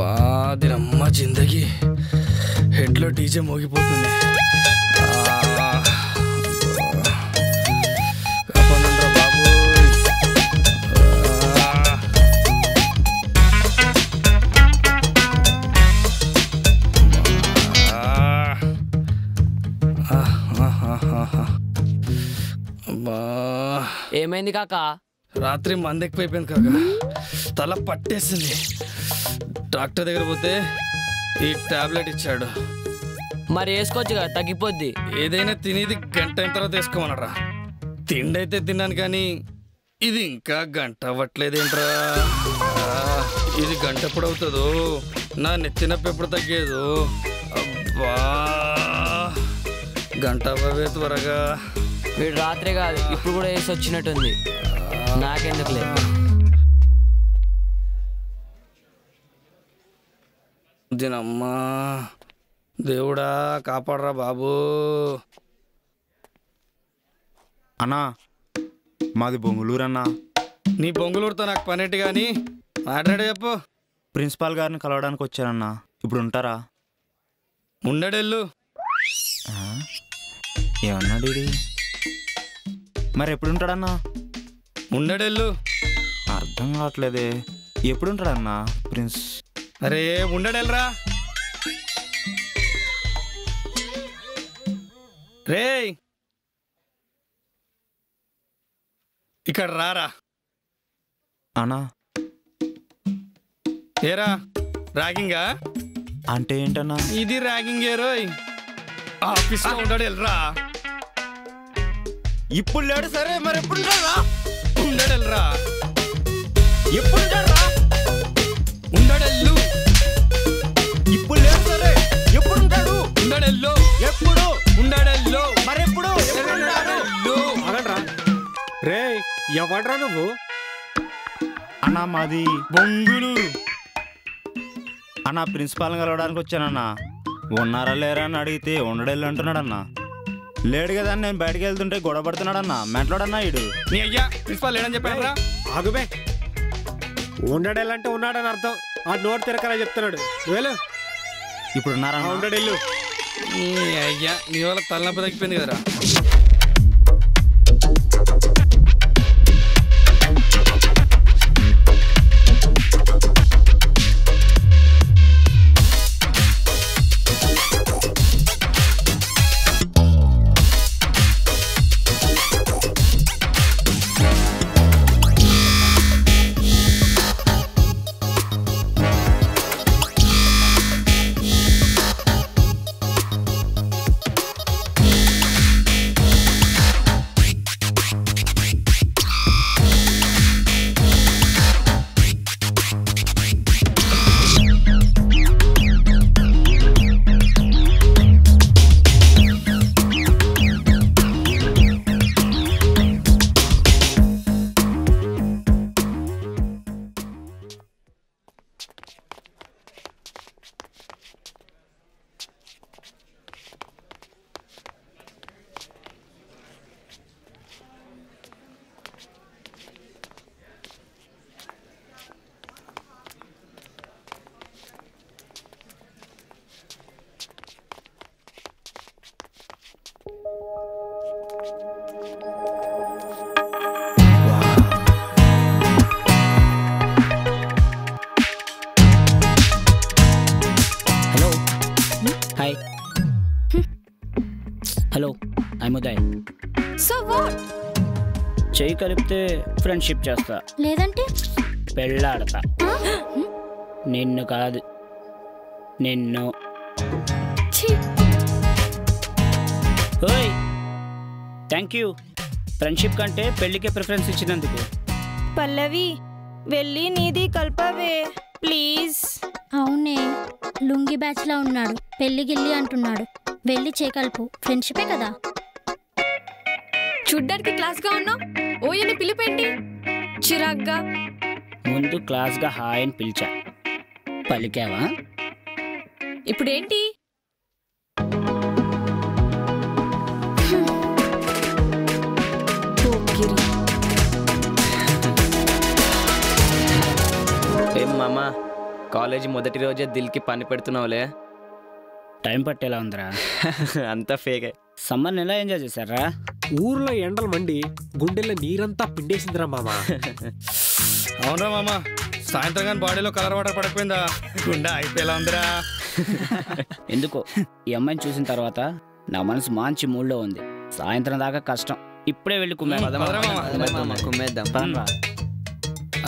బాదిరమ్మ జిందగీ హెడ్లో DJ మోగిపోతుంది. బాబు ఏమైంది కాక? రాత్రి మంది ఎక్కువైపోయింది కాక, తల పట్టేసింది. డాక్టర్ దగ్గర పోతే ఈ టాబ్లెట్ ఇచ్చాడు. మరి వేసుకోవచ్చుగా, తగ్గిపోద్ది. ఏదైనా తినేది గంట అయిన తర్వాత వేసుకోమన్నారా. తిండి అయితే తిన్నాను కానీ ఇది ఇంకా గంట అవ్వట్లేదేంట్రా. ఇది గంట ఎప్పుడు అవుతుందో, నా నెత్తినొప్పి ఎప్పుడు తగ్గేదో. అబ్బా గంట అవ్వవే త్వరగా. వీడు రాత్రే కాదు ఇప్పుడు కూడా వేసి వచ్చినట్టుంది. నాకెందుకు లేదు. దీనమ్మా దేవుడా కాపాడరా బాబు. అన్నా మాది బొంగుళూరు అన్నా. నీ బొంగుళూరుతో నాకు పనేటి కానీ మాట్లాడే చెప్పు. ప్రిన్సిపాల్ గారిని కలవడానికి వచ్చానన్నా, ఇప్పుడు ఉంటారా? ఉండడెళ్ళు. ఏమన్నాడు ఇది? మరి ఎప్పుడు ఉంటాడన్నా? ఉండడెళ్ళు. అర్థం కావట్లేదే, ఎప్పుడు ఉంటాడన్నా ప్రిన్స్? అరే ఉండడెళ్ళరా. రే ఇక్కడ రారా. అన్నా ఏరా ర్యాగింగా? అంటే ఏంటన్నా? ఇది ర్యాగింగ్ ఏరోయ్. ఆఫీస్లో ఉండడెళ్ళరా. ఇప్పుడు లేడు సరే, మరి ఎప్పుడు ఉంటారా? ఉండడెళ్ళరా. ఎప్పుడు ఉంటారా? ఉండడెళ్ళు. ఇప్పుడు లేడు సరే, ఎప్పుడు ఉంటాడు? ఉండడెళ్ళు. ఎప్పుడు ఉండడెళ్ళు. మరి ఎప్పుడు? రే ఎవడ్రా నువ్వు? అన్నా మాది బొంగుళూరు. అన్నా ప్రిన్సిపాల్ని కలవడానికి వచ్చానన్నా. ఉన్నారా లేరా అని అడిగితే ఉండడెళ్ళు అంటున్నాడన్నా. లేడు కదా అని నేను బయటకు వెళ్తుంటే గొడవ పడుతున్నాడన్నా. మెంటలోడన్నా ఇడు. నీ అయ్యా ప్రిన్సిపాల్ లేడని చెప్పారా? ఆగుబే, ఉండడెళ్ళంటే ఉన్నాడని అర్థం. ఆ నోట్ తిరకరా చెప్తున్నాడు. వెళ్ళు. ఇప్పుడు ఉన్నారా? ఉండడెళ్ళు. నీ అయ్యా నీ వల్ల తలనొప్పి తగ్గిపోయింది కదరా. Hello I'm Uday. So what? చెయ్యి కలిపితే ఫ్రెండ్షిప్ చేస్తా, లేదంటే పెళ్ళాడతా. నిన్ను కాదు, నిన్ను. ఓయ్ థ్యాంక్ యూ, ఫ్రెండ్షిప్ కంటే పెళ్ళికే ప్రిఫరెన్స్ ఇచ్చినందుకు. పల్లవి వెళ్ళి నీది కల్పవే ప్లీజ్. అవునే, లుంగి బ్యాచ్ లా ఉన్నాడు, పెళ్లి గిల్లి అంటున్నాడు. వెళ్ళి చేకల్పు, ఫ్రెండ్షిపే కదా. చూడ్డానికి క్లాస్ గా ఉన్నావు, ఓయని పిలిపేంటి చిరాగ్గా? ముందు క్లాస్గా హాయ్ అని పిలిచా, పలికావా? ఇప్పుడేంటి? ఏం మామా కాలేజీ మొదటి రోజే దిల్కి పని పెడుతున్నావులే. టైం పట్టేలా ఉందిరా. అంతా ఫేకే. సమ్మర్ని ఎలా ఎంజాయ్ చేశారా? ఊర్లో ఎండలు మండి గుండెల్లో నీరంతా పిండేసిందిరా మామ. అవునరా మామ, సాయంత్రం కానీ బాడీలో కలర్ వాటర్ పడకపోయిందా గుండె అయిపోయేలా ఉందిరా. ఎందుకో ఈ అమ్మాయిని చూసిన తర్వాత నా మనసు మంచి మూడ్లో ఉంది. సాయంత్రం దాకా కష్టం. ఇప్పుడే వెళ్ళి పదరా మామ. కుమ్మేద్దాం.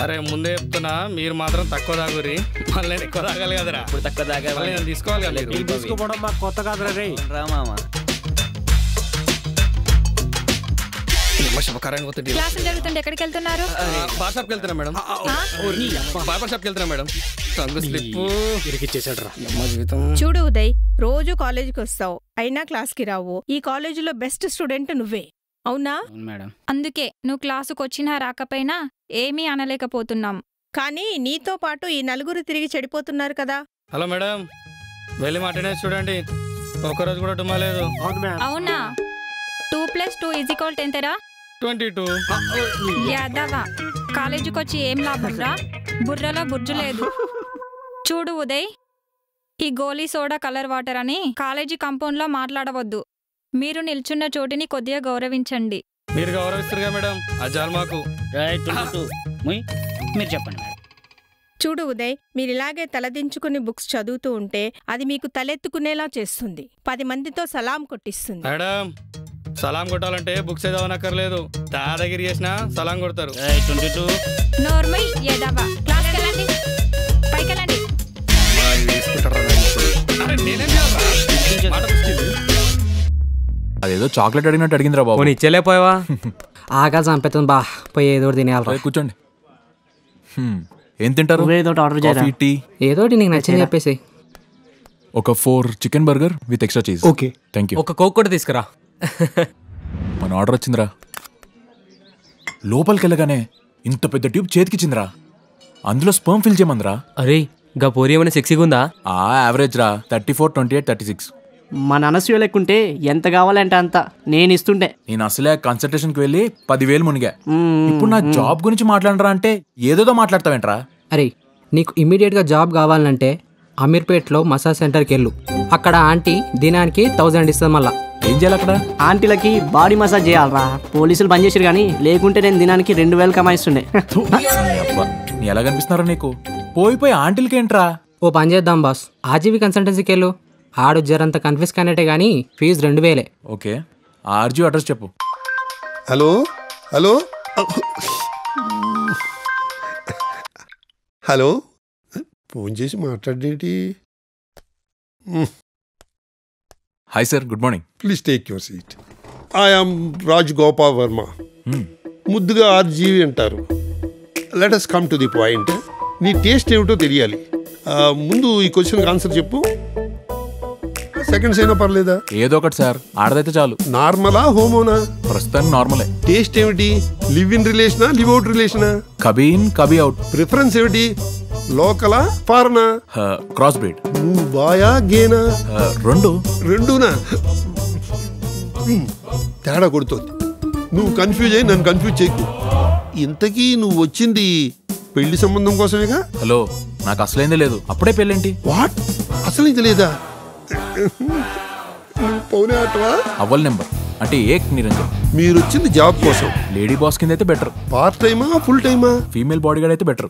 అరే ముందే చెప్తున్నా, మీరు మాత్రం తక్కువ తాగురి, మళ్ళీ నేను ఎక్కువ తాగాలి కదరా. ఇప్పుడు తక్కువ దాకా మళ్ళీ నేను తీసుకోవాలి కదా మీరు. తీసుకోవడం మాకు కొత్త కాదురా రే. రా మామ. శుభకార్యానికి పోతుంటే క్లాసులు జరుగుతుంటే ఎక్కడికి వెళ్తున్నారు? బార్ షాప్కి వెళ్తున్నా మేడం. బార్బర్ షాప్కి వెళ్తున్నా మేడం. టంగు స్లిప్ ఇరికిచ్చేసాడు రా. జీవితం. చూడు ఉదయ్, రోజు కాలేజీకి వస్తావు, అయినా క్లాస్కి రావు. ఈ కాలేజీలో బెస్ట్ స్టూడెంట్ నువ్వే, అవునా? మేడం. అందుకే నువ్వు క్లాసుకు వచ్చినా రాకపోయినా ఏమీ అనలేకపోతున్నాం. కానీ నీతో పాటు ఈ నలుగురు తిరిగి చెడిపోతున్నారు కదా. హలో మేడం, వెళ్ళి మా అటెండెన్స్ చూడండి. ఒక్కరోజు కూడా డుమ్మా లేదు. అవును మ్యామ్. అవునా? 2+2 = ఎంతరా? 22. యాదవా, కాలేజీకి వచ్చి ఏం లాభంరా? బుర్రలో బుర్జు లేదు. చూడు ఉదయ్, ఈ గోలీ సోడా కలర్ వాటర్ అని కాలేజీ కంపౌండ్లో మాట్లాడవద్దు. మీరు నిల్చున్న చోటిని కొద్దిగా గౌరవించండి. మీరు గౌరవిస్తారుగా మేడం, అజాల్ మాకు. రైట్ మీరు చెప్పండి మేడం. చూడు ఉదయ్, మీరిలాగే తలదించుకుని బుక్స్ చదువుతూ ఉంటే అది మీకు తలెత్తుకునేలా చేస్తుంది. 10 మందితో సలాం కొట్టిస్తుంది. మేడం, సలాం కొట్టాలంటే బుక్స్ చదవనక్కర్లేదు, దాదాగిరి చేసినా సలాం కొడతారు. 22. నోర్మై యాదవా, క్లాస్కి వెళ్ళండి, పైకెళ్ళండి. అరే నేనేం చేయాలా? మాట పుష్టిది. అదేదో చాక్లెట్ అడిగినట్టు అడిగిందిరా బాబు. పోనీ ఇచ్చేలేపోయావా? ఆకలి చంపేతుంది బా, పోయి ఏదో ఒకటి తినేయాలరా. కూర్చోండి. ఏం తింటారు? ఏదో ఆర్డర్ చేయరా? Coffee, tea? ఏదో ఒకటి నీకు నచ్చింది చెప్పేసి. ఒక 4 chicken burger with extra cheese. Okay, thank you. ఒక కోక్ కూడా తీసుకురా. మన ఆర్డర్ వచ్చిందిరా. లోపలికి వెళ్ళగానే ఇంత పెద్ద ట్యూబ్ చేతికిచ్చిందిరా. అందులో స్పర్మ్ ఫిల్ చేయమందిరా. అరే గా పోరి ఏమైనా సెక్సీగా ఉందా? యావరేజ్ రా, 34, 28, 36. మన అనసూయ లెక్కుంటే ఎంత కావాలంటే అంత నేను ఇస్తుంటే. నేను అసలే కన్సల్టేషన్కి వెళ్ళి 10,000 మునిగా. ఇప్పుడు నా జాబ్ గురించి మాట్లాడరా అంటే ఏదేదో మాట్లాడతావేంట్రా? అరే నీకు ఇమ్మీడియట్గా జాబ్ కావాలంటే అమీర్పేట్లో మసాజ్ సెంటర్కి వెళ్ళు. అక్కడ ఆంటీ దినానికి 1000 ఇస్తుంది. మళ్ళా ఏం చేయాలి అక్కడ? ఆంటీలకి బాడీ మసాజ్ చేయాలరా. పోలీసులు బంద్ చేసారు కానీ లేకుంటే నేను దినానికి 2000 కమాయిస్తుండే. నీ ఎలా కనిపిస్తున్నారా నీకు? పోయి ఆంటీలకి ఏంట్రా? ఓ పని చేద్దాం బాస్, ఆర్జీవి కన్సల్టెన్సీకి వెళ్ళు. ఆడు జరంత కన్ఫ్యూజ్ కానట్టే కానీ ఫీజు 2000. ఓకే, ఆర్జీ అడ్రస్ చెప్పు. హలో హలో హలో, ఫోన్ చేసి మాట్లాడేంటి? Hi sir, good morning. Please take your seat. I'm Raj Gopal Varma. ముద్దుగా ఆర్జీవి అంటారు. Let us come to the point. నీ టేస్ట్ ఏమిటో తెలియాలి. ముందు ఈ క్వశ్చన్కి ఆన్సర్ చెప్పు. సెకండ్స్ అయినా పర్లేదా? ఏదో ఒకటి సార్, ఆడదైతే చాలు. నార్మలా హోమోనా? ప్రస్తుతానికి నార్మలే. టేస్ట్ ఏమిటి? లివ్ ఇన్ రిలేషనా, లివ్ అవుట్ రిలేషనా? కబీ ఇన్ కబీ అవుట్. ప్రిఫరెన్స్ ఏమిటి? లోకలా, ఫారెనా? Cross breed. నువ్వు బాయా గేనా? రెండునా? తేడా కొడుతుంది. నువ్వు కన్ఫ్యూజ్ అయ్యి నన్ను కన్ఫ్యూజ్ చేయకు. ఇంతకీ నువ్వు వచ్చింది పెళ్లి సంబంధం కోసమేగా? హలో, నాకు అసలైందే లేదు, అప్పుడే పెళ్ళేంటి? వాట్, అసలు ఇది లేదా? పౌనే ఆటవా? అవ్వల్ నెంబర్ అంటే ఏక్ నిరంజన్. మీరు వచ్చింది జాబ్ కోసం. లేడీ బాస్ కింద అయితే బెటర్. పార్ట్ టైమా, ఫుల్ టైమా? ఫీమేల్ బాడీ గార్డ్ అయితే బెటర్.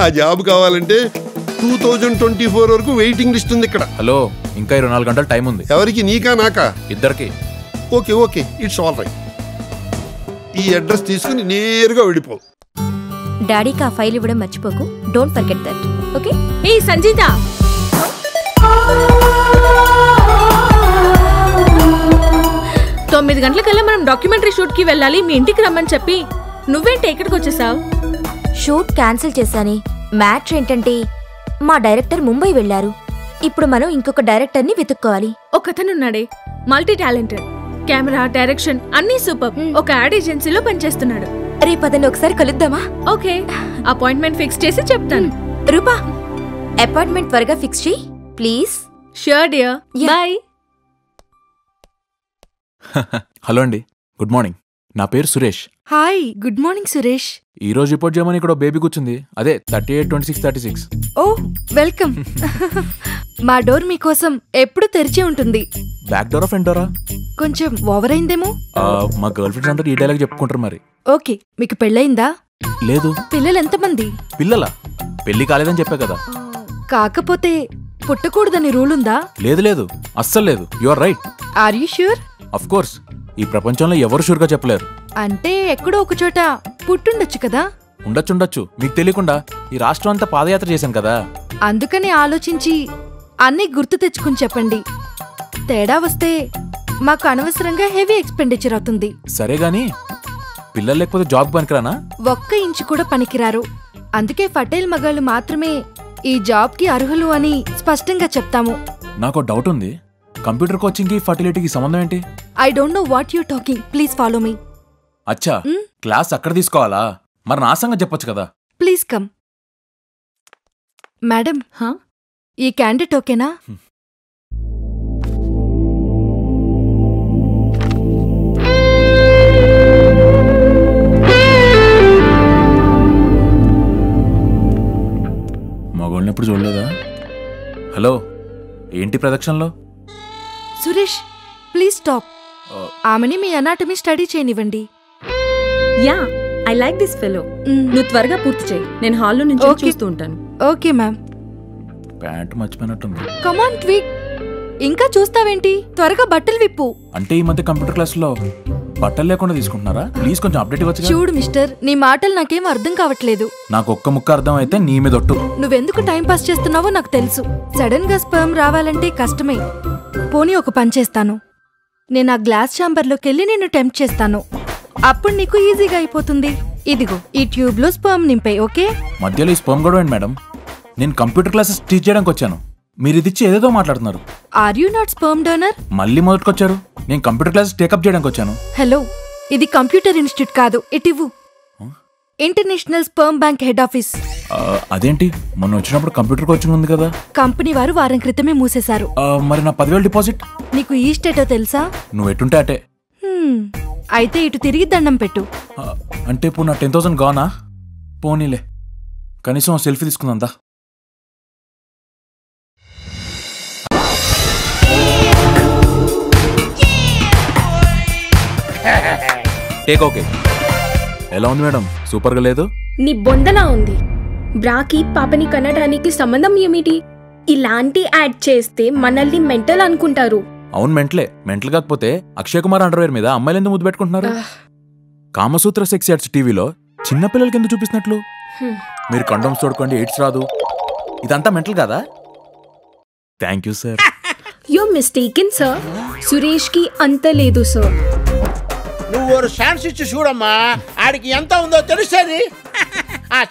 ఆ జాబ్ కావాలంటే 2024 వరకు వెయిటింగ్ లిస్ట్ ఉంది ఇక్కడ. హలో, ఇంకా 24 గంటల టైం ఉంది. ఎవరికి, నీకా నాకా? ఇద్దరికి. Okay okay, it's all right. ఈ అడ్రస్ తీసుకుని నేరుగా వెళ్ళిపో. డాడీకి ఆ ఫైల్ ఇవ్వడం మర్చిపోకు. Don't forget that. ఓకే? ఏ సంజీత, 9 గంటలకల్లా మనం డాక్యుమెంటరీ షూట్కి వెళ్ళాలి. మీ ఇంటికి రమ్మని చెప్పి నువ్వేంటి ఇక్కడికి వచ్చేసావు? Shoot cancel చేశాని. మ్యాచ్ ఏంటంటే మా డైరెక్టర్ ముంబై వెళ్లారు. ఇప్పుడు మనం ఇంకొక డైరెక్టర్ని వెతుక్కోవాలి. ఒకతనున్నాడే, మల్టీ టాలెంటెడ్, కెమెరా, డైరెక్షన్ అన్నీ సూపర్. ఒక యాడ్ ఏజెన్సీలో పనిచేస్తున్నాడు. రేపు అతన్ని ఒకసారి కలుద్దామా? ఓకే, అపాయింట్మెంట్ ఫిక్స్ చేసి చెప్తాను. రూపా, అపాయింట్మెంట్ త్వరగా ఫిక్స్ చేయి please. Sure dear, bye. Hello అండి, గుడ్ మార్నింగ్. నా పేరు Suresh. Hi, good morning Suresh. ఈ రోజు రిపోర్ట్ చేయమని ఇక్కడ బేబీ కూర్చుంది. అదే 382636. ఓ వెల్కమ్. మా డోర్ మీకోసం ఎప్పుడు తెరిచి ఉంటుంది. Back Dora front Dora? కొంచెం ఓవర్ అయిందేమో. మా గర్ల్ ఫ్రెండ్స్ అందరూ ఈ డైలాగ్ చెప్పుకుంటారు మరి. ఓకే, మీకు పెళ్ళయిందా? లేదు. పిల్లలు ఎంతమంది? పిల్లలా? పెళ్లి కాలేదని చెప్పా కదా. కాకపోతే పుట్టకూడదని రూల్ ఉందా? లేదు లేదు, అస్సలు లేదు. You are right. Are you sure? Of course. ఈ ప్రపంచంలో ఎవరు షూర్గా చెప్పలేరు. అంటే ఎక్కడో ఒక చోట పుట్టుండొచ్చు కదా. ఉండొచ్చు. మీకు తెలియకుండా ఈ రాష్ట్రం అంతా పాదయాత్ర చేశాను కదా. అందుకని ఆలోచించి అన్నీ గుర్తు తెచ్చుకుని చెప్పండి. తేడా వస్తే మాకు అనవసరంగా హెవీ ఎక్స్పెండిచర్ అవుతుంది. సరే గాని పిల్లలు లేకపోతే జాబ్ పనికిరానా? ఒక్క ఇంచు కూడా పనికిరారు. అందుకే ఫటేల్ మగాళ్ళు మాత్రమే ఈ జాబ్కి అర్హులు అని స్పష్టంగా చెప్తాము. నాకు డౌట్ ఉంది. కంప్యూటర్ కోచింగ్ కి ఫర్టిలిటీకి సంబంధం ఏంటి? I don't know what you talking. Please follow me. అచ్చా, క్లాస్ అక్కడ తీసుకోవాలా? మరి నా సంగతి చెప్పొచ్చు కదా. Please come. మేడం, ఈ క్యాండిడేట్ ఓకేనా? మగోళ్ళని ఎప్పుడు చూడలేదా? హలో, ఏంటి ప్రదక్షిణలో? Suresh, please stop. ఆమెని మీ అనాటమీ స్టడీ చేయనివ్వండి. Yeah, I like this fellow. నువ్వు త్వరగా పూర్తి చేయి. నేను హాల్లో నుంచి చూస్తూ ఉంటాను. Okay ma'am. ప్యాంట్ మర్చిపోయినట్టుంది. కమాన్ ట్విక్, ఇంకా చూస్తావేంటి? త్వరగా బట్టలు విప్పు. అంటే ఈ మధ్య కంప్యూటర్ క్లాస్లో బట్టలు లేకుండా తీసుకుంటున్నారా? ప్లీజ్ కొంచెం అప్డేట్ ఇవ్వచ్చు. చూడు మిస్టర్, నీ మాటలు నాకేం అర్థం కావట్లేదు. నాకు ఒక్క ముక్క అర్థం అయితే నీ మీద ఒట్టు. నువ్వెందుకు టైం పాస్ చేస్తున్నావో నాకు తెలుసు. సడన్ గా స్పర్మ్ రావాలంటే కష్టమే. పోనీ ఒక పని చేస్తాను. నేను ఆ గ్లాస్ ఛాంబర్లోకి వెళ్ళి నిన్ను టెంప్ట్ చేస్తాను. అప్పుడు నీకు ఈజీగా అయిపోతుంది. ఇదిగో ఈ ట్యూబ్ లో స్పర్మ్ నింపాయి. ఓకే? మధ్యలో ఈ స్పర్మ్ గొడవ ఏంటి మేడం? నేను కంప్యూటర్ క్లాసెస్ టీచ్ చేయడానికి వచ్చాను. మీరు ఇది ఇచ్చి ఏదేదో మాట్లాడుతున్నారు. Are you not sperm donor? మళ్ళీ మొదటికొచ్చారు. నేను కంప్యూటర్ క్లాసెస్ టేకప్ చేయడానికి వచ్చాను. హలో, ఇది కంప్యూటర్ ఇన్స్టిట్యూట్ కాదు. ఇటివ్వు. International sperm bank head office. అదేంటి, మొన్న వచ్చినప్పుడు కంప్యూటర్ కోచింగ్ ఉంది కదా? కంపెనీ వారు వారం క్రితమే మూసేశారు. మరి నా 10,000 డిపాజిట్? నీకు ఈ స్టేటో తెలుసా? నువ్వు ఎట్టుంటే అటే. అయితే ఇటు తిరిగి దండం పెట్టు. అంటే ఇప్పుడు నా 10,000 గానా? పోనీలే, కనీసం సెల్ఫీ తీసుకుందా. Take okay. ఎలా ఉంది మేడం? సూపర్ గా లేదు? నీ బొందలా ఉంది. బ్రాకి పాపని కనడానికి సంబంధం ఏమిటి? ఇలాంటి యాడ్ చేస్తే మనల్ని మెంటల్ అనుకుంటారు. అవును, మెంటల్ కాకపోతే అక్షయ్ కుమార్ అండర్వేర్ మీద అమ్మాయిలు ఎందుకు ముద్దు పెట్టుకుంటున్నారు? కామసూత్ర సెక్స్ యాడ్స్ టీవీలో చిన్నపిల్లలకి ఎందుకు చూపిస్తున్నట్లు? మీరు కండోమ్స్ తోడుకోండి, ఎయిడ్స్ రాదు. ఇదంతా మెంటల్ కాదా? Thank you sir. You mistaken sir. Suresh కి అంత లేదు సార్. నువ్వు ఒక ఛాన్స్ ఇచ్చి చూడమ్మా, ఆడికి ఎంత ఉందో తెలుస్తుంది.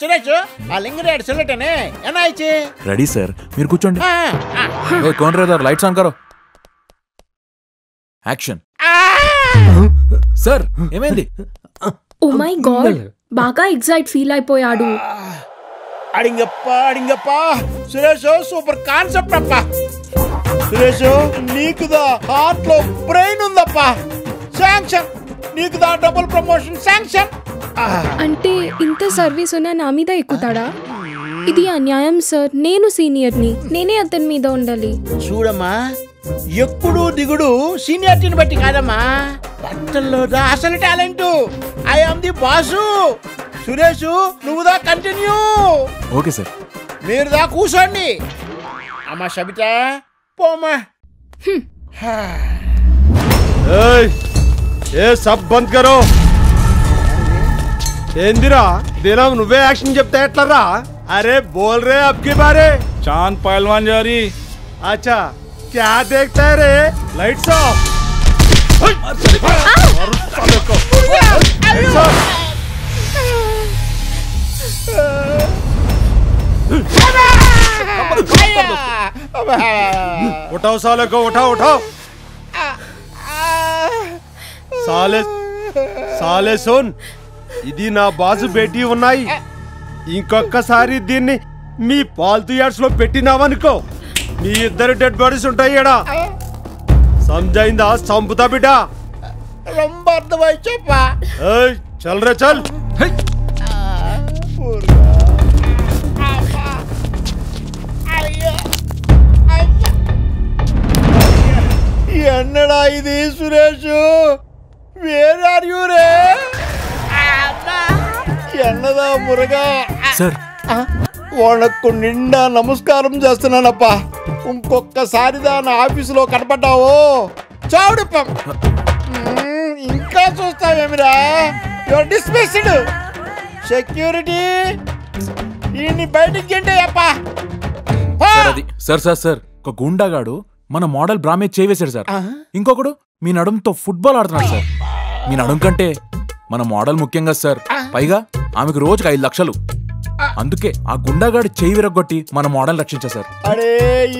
సురేష్, ఆ లింగరేడ్ సెల్లటనే ఎన్నాయిచి? రెడీ సార్, మీరు కూర్చోండి. కౌన్ రేదర్, లైట్స్ ఆన్ కరో. యాక్షన్. సార్, ఏమైంది? ఓ మై గాడ్, బాగా ఎక్సైట్ ఫీల్ అయిపోయాడు. అడింగప్ప సురేష్, సూపర్ కాన్సెప్ట్ అప్ప. సురేష్, నీకుదా హార్ట్ లో బ్రెయిన్ ఉందప్ప. శాంక్షన్, నీకుదా డబుల్ ప్రమోషన్ శాంక్షన్. అంటే ఇంత సర్వీస్ ఉన్నా నా మీద ఎక్కుతాడా? ఇది అన్యాయం సార్. నేను సీనియర్ని, నేనే అతని మీద ఉండాలి. చూడమ్మా, ఎక్కుడు దిగుడు సీనియారిటీని బట్టి కాదమ్మా, బట్టల్లో అసలు talent. I am the boss. Suresh, నువ్వుదా కంటిన్యూ. Okay sir. మీరుదా కూర్చోండి. అమ్మా సబిత, పోమా. ఏ సబ్ బంద్ కరో. ఏందిరా దినం నువ్వే యాక్షన్ చెప్తే ఎట్లరా? అరే బోల్ రే అబ్కి బారే. చాంద్ పహల్వాన్ జారీ. अच्छा क्या देखता है रे? Lights off. उठाओ साले को, उठाओ. సాలే సోన్, ఇది నా బాసు బేటీ ఉన్నాయి. ఇంకొకసారి దీన్ని మీ పాల్తు యాడ్స్ లో పెట్టినావనుకో, మీ ఇద్దరు డెడ్ బాడీస్ ఉంటాయి. ఎడా సమజైందా? చంపుతా బిడ్డా. రొంబ అర్థమై చెప్పా. చల్ రే చల్. ఎన్నడా ఇది సురేష్? వేర్ ఆర్ యు రే? ఎన్నదా మురగా? సార్ వాళ్ళకు నిండా నమస్కారం చేస్తున్నానప్పా. ఇంకొక్కసారి నా ఆఫీసులో కనపడ్డావు చావుడిప్పం. ఇంకా చూస్తావేమిరా? Your dismissed. సెక్యూరిటీ ఈ బయటికి గంటేయప్పా. సార్ అది సార్ సార్ సార్ ఒక గుండాగాడు మన మోడల్ బ్రాహ్మే చేవేశాడు సార్. ఇంకొకడు మీ నడుంతో ఫుట్బాల్ ఆడుతున్నాడు సార్. మీ నడుం కంటే మన మోడల్ ముఖ్యంగా సార్. పైగా ఆమెకు రోజుకి 5 లక్షలు. అందుకే ఆ గుండాగాడు చేయి విరగొట్టి మన మోడల్ రక్షించా సార్. అరే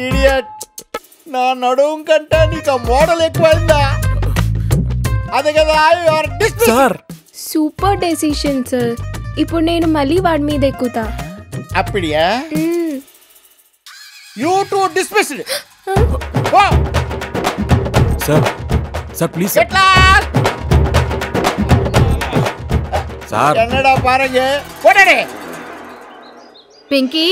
ఇడియట్, నా నడుం కంటే నీకు మోడల్ ఎక్కువైందా? అదే కదా సార్. Super decision sir. ఇప్పుడు నేను మళ్ళీ వాడి మీద ఎక్కుతా. అప్పుడియా? You two dismissed. Sir sir please sir. ఎన్నడా పారంగే కొడడే పింకీ